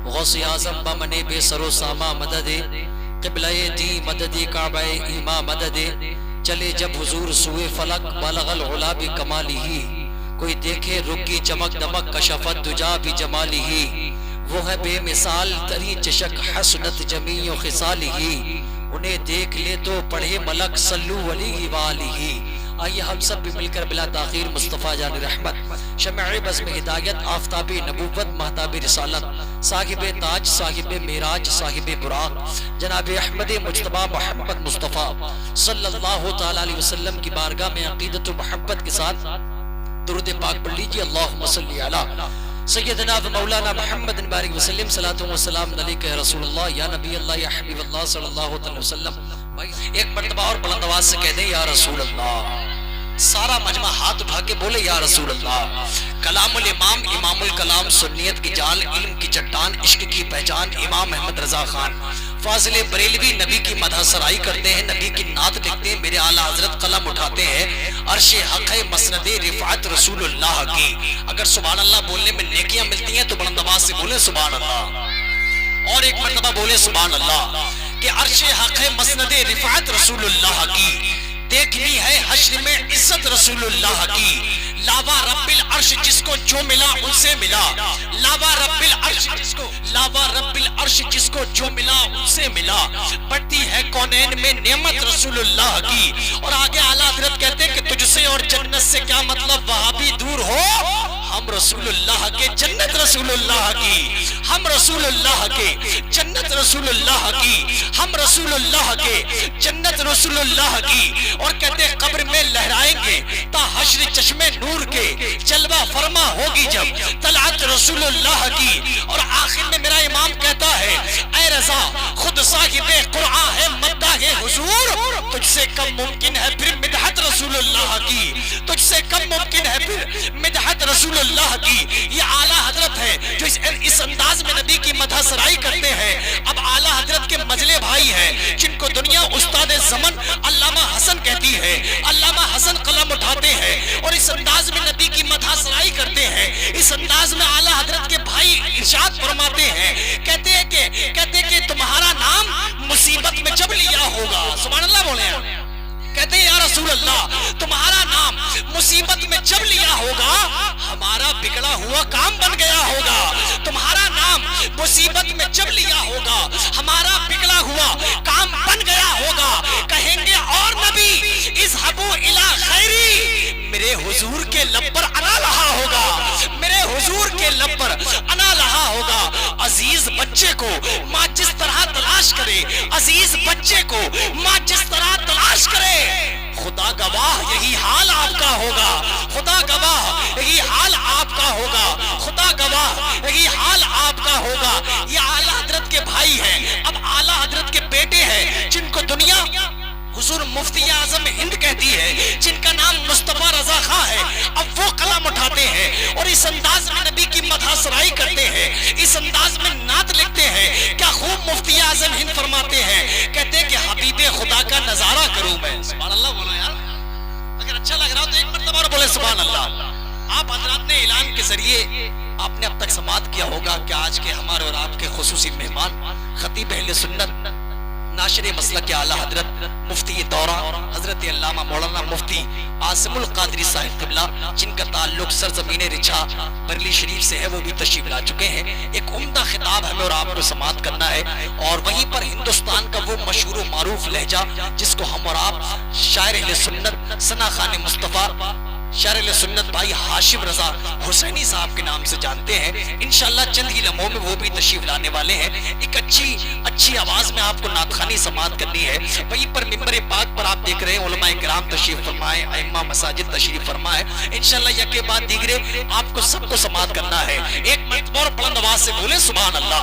غوث اعظم بمنے بے سر و ساما مدد قبلہ دی مدد کعبہ ایما مدد چلے جب حضور سوئے فلک بلغ العلا بکمالہ کوئی دیکھے رکی چمک دمک کشفت دجا بجمالہ وہ ہے بے مثال تری چشک حسنت جمیع خصالہ انہیں دیکھ لے تو پڑھے ملک صلو علیہ وآلہ۔ آئیے ہم سب بھی مل کر بلا تاخیر مصطفیٰ جان رحمت شمع بزم ہدایت آفتاب نبوت مہتاب رسالت صاحب تاج صاحب معراج صاحب براق جناب احمد مجتبی محمد مصطفیٰ صلی اللہ تعالی علیہ وسلم کی بارگاہ میں عقیدت و محبت کے ساتھ درود پاک پڑھ لیجیے۔ اللہم صلی علی سیدنا و مولانا محمد بارک وسلم صلاۃ و سلام علیک یا رسول اللہ یا نبی اللہ یا حبیب اللہ صلی اللہ علیہ وسلم۔ ایک مرتبہ اور بلند آواز سے کہہ دیں یا رسول اللہ۔ سارا مجمع ہاتھ اٹھا کے بولے یا رسول اللہ۔ کلام الامام امام الکلام سنیت کی جان علم کی چٹان عشق کی پہچان امام احمد رضا خان فاضل بریلوی نبی کی مدح سرائی کرتے ہیں، نبی کی نعت لکھتے ہیں، میرے اعلیٰ حضرت قلم اٹھاتے ہیں، عرش حق ہے مسند رفعت رسول اللہ کی۔ اگر سبحان اللہ بولنے میں نیکیاں ملتی ہیں تو بلند آواز سے بولیں سبحان اللہ، اور ایک مرتبہ بولے سبحان اللہ کہ عرش حق ہے مسند رفعت رسول اللہ کی، دیکھنی ہے حشر میں عزت رسول اللہ کی۔ لاوا رب العرش جس کو جو ملا ان سے ملا، لاوا رب العرش جس کو، لاوا رب العرش جس کو جو ملا ان سے ملا، بڑھتی ہے کونین میں نعمت رسول اللہ کی۔ اور آگے اعلیٰ حضرت کہتے ہیں کہ تجھ سے اور جنت سے کیا مطلب وہاں بھی دور ہو، ہم رسول اللہ کے جنت رسول اللہ کی، ہم رسول اللہ کے جنت رسول اللہ کی، ہم رسول اللہ کے جنت رسول اللہ کی۔ اور کہتے ہیں قبر میں لہرائیں گے تا حشر چشم نور کے، جلوہ فرما ہوگی جب طلعت رسول اللہ کی۔ اور آخر میں میرا امام کہتا ہے اے رضا خود صاحب قرآن ہے مداح حضور، تجھ سے کم ممکن ہے پھر مدحت رسول اللہ کی، تجھ سے کم ممکن ہے پھر مدحت رسول اللہ کی۔ یہ اعلیٰ حضرت ہے جو اس انداز میں نبی کی مدح سرائی کرتے ہیں۔ اب اعلیٰ حضرت کے مجلے بھائی ہیں جن کو دنیا استاد زمن علامہ حسن کہتی ہے، علامہ حسن قلم اٹھاتے ہیں اور اس انداز میں نبی کی مدح سرائی کرتے ہیں۔ اس انداز میں اعلیٰ حضرت کے بھائی ارشاد فرماتے ہیں، کہتے ہیں کہ تمہارا نام مصیبت میں جب لیا ہوگا، سبحان اللہ بولے ہیں، کہتے ہیں یا رسول اللہ تمہارا نام مصیبت میں جب لیا ہوگا ہمارا بگڑا ہوا کام بن گیا ہوگا، تمہارا نام مصیبت میں جب لیا ہوگا ہمارا بگڑا ہوا کام بن گیا ہوگا۔ کہیں گے اور نبی اذهبوا الی خیری، میرے حضور کے لب پر انا لہا ہوگا، میرے حضور کے لب پر انا لہا ہوگا۔ عزیز بچے کو ماں جس طرح تلاش کرے، عزیز بچے کو ماں جس طرح تلاش کرے، خدا گواہ یہی حال آپ کا ہوگا، خدا گواہ یہی حال آپ کا ہوگا، خدا گواہ یہی حال آپ کا ہوگا۔ یہ اعلیٰ حضرت کے بھائی ہیں۔ اب اعلیٰ حضرت کے بیٹے ہیں جن کو دنیا حضور مفتی اعظم ہند کہتی ہے، جن کا نام مصطفیٰ رضا خان ہے، اب وہ قلم اٹھاتے ہیں اور اس انداز میں نبی کی مدح سرائی کرتے ہیں، اس انداز میں نعت لکھتے ہیں۔ کیا خوب مفتی اعظم ہند فرماتے ہیں، کہتے ہیں کہ حبیب خدا کا نظارہ کروں میں، سبحان اللہ بولو یار، اگر اچھا لگ رہا ہو تو ایک مرتبہ اور بولے سبحان اللہ۔ آپ حضرات نے اعلان کے ذریعے آپ نے اب تک سماعت کیا ہوگا کہ آج کے ہمارے اور آپ کے خصوصی مہمان خطیب اہل سنت ناشر مسلک کے اعلیٰ حضرت مفتی دورہ حضرت علامہ مولانا مفتی عاصم القادری صاحب قبلہ، جن کا تعلق سرزمین رچھا بریلی شریف سے ہے، وہ بھی تشریف لا چکے ہیں۔ ایک عمدہ خطاب ہمیں اور آپ کو سماعت کرنا ہے، اور وہیں پر ہندوستان کا وہ مشہور و معروف لہجہ جس کو ہم اور آپ شاعر اہل سنت ثنا خان مصطفیٰ شاعر اہل سنت بھائی ہاشم رضا حسینی صاحب کے نام سے جانتے ہیں، انشاءاللہ چند ہی لمحوں میں وہ بھی تشریف لانے والے ہیں۔ ایک اچھی آواز میں آپ کو نعت خوانی سماعت کرنی ہے۔ وہیں پر ممبر پاک پر آپ دیکھ رہے ہیں علماء کرام تشریف فرمائے، ائمہ مساجد تشریف فرمائے، انشاءاللہ یکے بعد دیگرے آپ کو سب کو سماعت کرنا ہے۔ ایک مرتبہ اور بلند آواز سے بولیں سبحان اللہ۔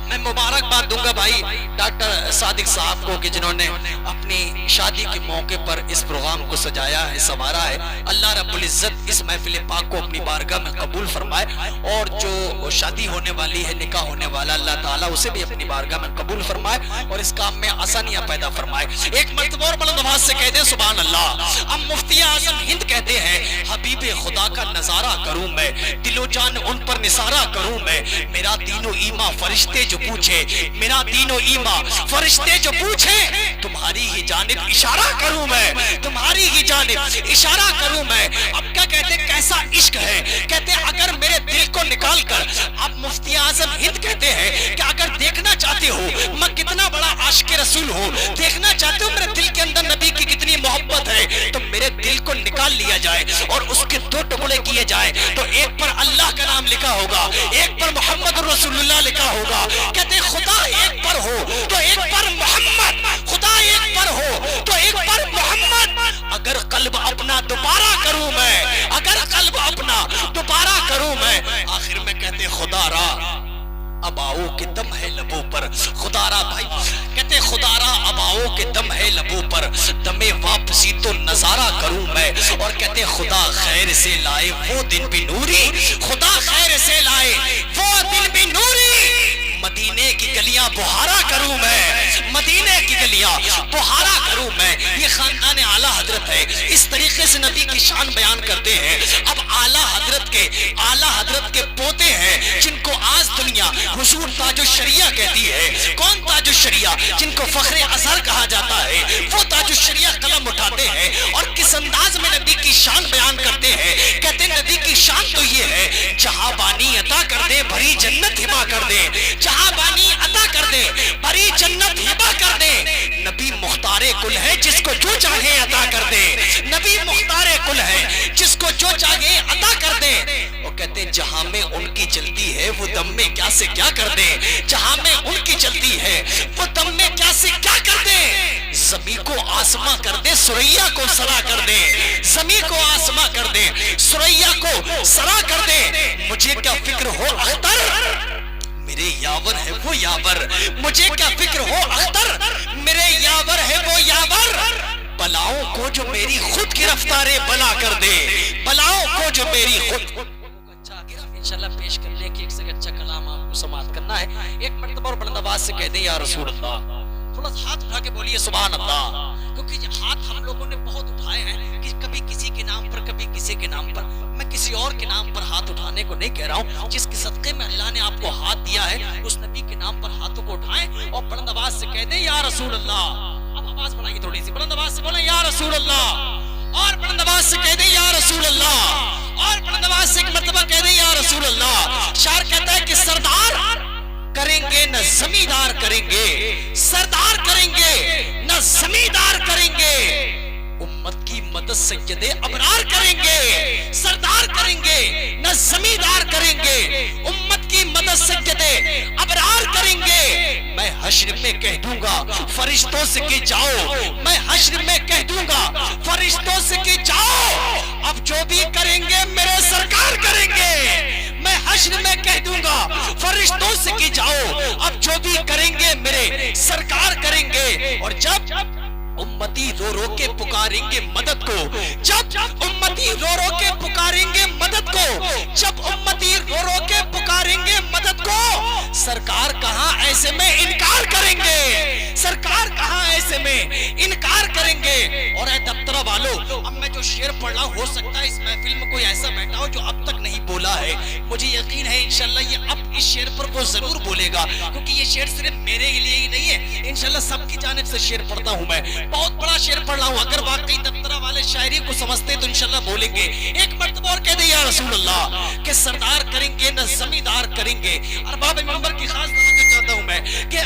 میں مبارکباد دوں گا بھائی ڈاکٹر صادق صاحب کو کہ جنہوں نے اپنی شادی کے موقع پر اس پروگرام کو سجایا ہے، سنوارا ہے۔ اللہ رب العزت اس محفل پاک کو اپنی بارگاہ میں قبول فرمائے، اور جو شادی ہونے والی ہے، نکاح ہونے والا، اللہ تعالیٰ اسے بھی اپنی بارگاہ میں قبول فرمائے اور اس کام میں آسانیاں پیدا فرمائے۔ ایک مرتبہ اور بلند آواز سے کہہ دیں سبحان اللہ۔ اب مفتی اعظم ہند کہتے ہیں حبیب خدا کا نظارہ کروں میں، دل و جان ان پر نثارہ کروں میں، میرا دین و ایمان فرشتے جو پوچھے، میرا دین و ایمان فرشتے جو پوچھے، تمہاری ہی جانب اشارہ کروں میں، تمہاری ہی جانب اشارہ کروں میں۔ اب کیا کہتے ہیں کیسا عشق ہے، کہتے ہیں اگر میرے دل کو نکال کر، اب مفتی اعظم ہند کہتے ہیں کہ اگر دیکھنا چاہتے ہو میں کتنا بڑا عاشق رسول ہوں، دیکھنا چاہتے ہو میرے دل کے اندر نبی کی کتنی محبت ہے، تو میرے دل کو نکال لیا جائے اور اس کے دو ٹکڑے کیے جائے، تو ایک پر اللہ کا نام لکھا ہوگا، ایک پر محمد رسول اللہ لکھا ہوگا۔ کہتے ہیں خدا ایک پر ہو تو ایک پر محمد، خدا ایک پر ہو تو ایک پر محمد۔ اگر قلب اپنا دوبارہ کروں میں، اگر قلب اپنا دوبارہ کروں میں، آخر میں کہتے خدا را اب آؤ کہ دم ہے لبوں پر، خدا را بھائی کہتے خدا را اب آؤ کہ دم ہے لبوں پر، دم واپسی تو نظارہ کروں میں، اور کہتے خدا خیر سے لائے وہ دن بھی نوری، خدا خیر سے لائے وہ دن بھی نوری، مدینے کی گلیاں بہارا کروں میں، مدینے کی گلیاں بہارا کروں میں۔ یہ خاندان اعلیٰ حضرت ہے، اس طریقے سے نبی کی شان بیان کرتے ہیں۔ اب اعلیٰ حضرت کے پوتے ہیں جن کو آج دنیا حضور تاج الشریعہ کہتی ہے۔ کون تاج الشریعہ؟ جن کو فخر ازہر کہا جاتا ہے، وہ تاج الشریعہ قلم اٹھاتے ہیں اور کس انداز میں نبی کی شان بیان کرتے ہیں۔ کہتے ہیں نبی کی شان تو یہ ہے جہاں بانی عطا کر دے بھری جنت ہبا کر دے، جہاں بانی عطا کر دے بھری جنت ہبا کر دے، نبی مختار کل ہے جس کو جو چاہے عطا کر دے، نبی مختار کل ہے جس کو جو چاہے عطا کر دے۔ وہ کہتے ہیں جہاں میں ان کی چلتی ہے وہ دم میں کیا سے کیا کر دے، جہاں میں ان کی چلتی ہے وہ دم میں کیا سے کیا کر دے، زمین کو آسماں کر دے سریا کو سرا کر دے، زمین کو آسماں کر دے سریا کو سرا کر دے، مجھے کیا فکر ہو اختر میرے یاور ہے وہ یاور، مجھے کیا فکر ہو اختر میرے یاور ہے وہ یاور، بلاؤں کو جو میری خود گرفتار بلا کر دے، بلاؤں کو جو میری خود انشاءاللہ پیش کرنے کی ایک سے اچھا کلام آپ کو سماعت کرنا ہے۔ ایک مرتبہ اور بلند آواز سے کہہ دیں یا رسول اللہ، تھوڑا ہاتھ اٹھا کے بولیے سبحان اللہ، کیونکہ ہاتھ ہم لوگوں نے بہت اٹھائے ہیں کہ کبھی کسی کے نام پر کبھی کسی کے نام پر، میں کسی اور کے نام پر ہاتھ اٹھانے کو نہیں کہہ رہا ہوں، جس کے صدقے میں اللہ نے آپ کو ہاتھ دیا ہے اس نبی کے نام پر ہاتھوں کو اٹھائیں اور بلند آواز سے کہہ دیں یا رسول اللہ۔ اب آواز بڑھائیے تھوڑی سی، بلند آواز سے بولیں یا رسول اللہ، اور بلند آواز سے کہہ دیں یا رسول اللہ، اور بلند آواز سے ایک مرتبہ کہہ دیں یا رسول اللہ۔ شاعر کہتا ہے کہ سردار کریں گے نہ زمیندار کریں گے، سردار کریں گے نہ زمیندار کریں گے، امت کی مدد سید ابرار کریں گے، سردار کریں گے نہ زمیندار کریں گے، امت کی مدد سید ابرار کریں گے، میں حشر میں کہہ دوں گا فرشتوں سے کہ جاؤ، میں حشر میں کہہ دوں گا فرشتوں سے کہ جاؤ، اب جو بھی کریں گے میرے سرکار کریں گے، میں حشر میں کہہ دوں گا فرشتوں سے کہ جاؤ، اب جو بھی کریں گے میرے سرکار کریں گے، اور جب امتی رو رو کے پکاریں گے مدد کو، جب امتی رو رو کے پکاریں گے مدد کو، جب امتی رو رو کے پکاریں گے مدد کو، سرکار کہاں ایسے میں انکار کریں گے، سرکار کہاں ایسے میں انکار کریں گے۔ اور اے دفترہ والو، اب میں جو شعر پڑھ رہا ہوں ہو سکتا ہے اس محفل میں کوئی ایسا بیٹھا ہو جو اب تک نہیں بولا ہے، مجھے یقین ہے انشاءاللہ یہ اب اس شعر پر وہ ضرور بولے گا، کیونکہ یہ شعر صرف میرے لیے ہی نہیں ہے، انشاءاللہ سب کی جانب سے شعر پڑھتا ہوں میں، بہت بڑا شعر پڑھ رہا ہوں، اگر واقعی دفترہ والے شاعری کو سمجھتے تو انشاءاللہ بولیں گے۔ ایک مرتبہ اور کہہ دیں یا رسول اللہ کہ سردار کریں گے نہ زمیندار کریں گے، ارباب منبر کی خاص توجہ چاہتا ہوں میں کہ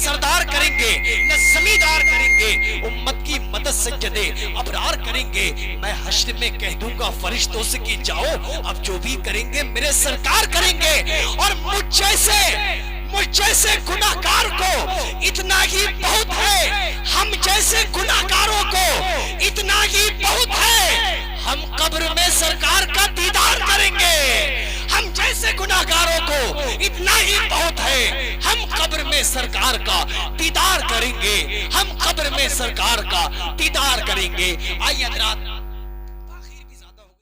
سردار کریں گے نہ زمیندار کریں گے، امت کی مدد سجدے ابرار کریں گے، میں حشر میں کہہ دوں گا فرشتوں سے کہ جاؤ، اب جو بھی کریں گے میرے سرکار کریں گے، اور مجھ جیسے گناہگار کو اتنا ہی بہت ہے، ہم جیسے گناہگاروں کو اتنا ہی بہت ہے، ہم قبر میں سرکار کا دیدار کریں گے، ہم جیسے گناہگاروں کو اتنا ہی بہت ہے، ہم قبر میں سرکار کا دیدار کریں گے، ہم قبر میں سرکار کا دیدار کریں گے۔ آئیے حضرات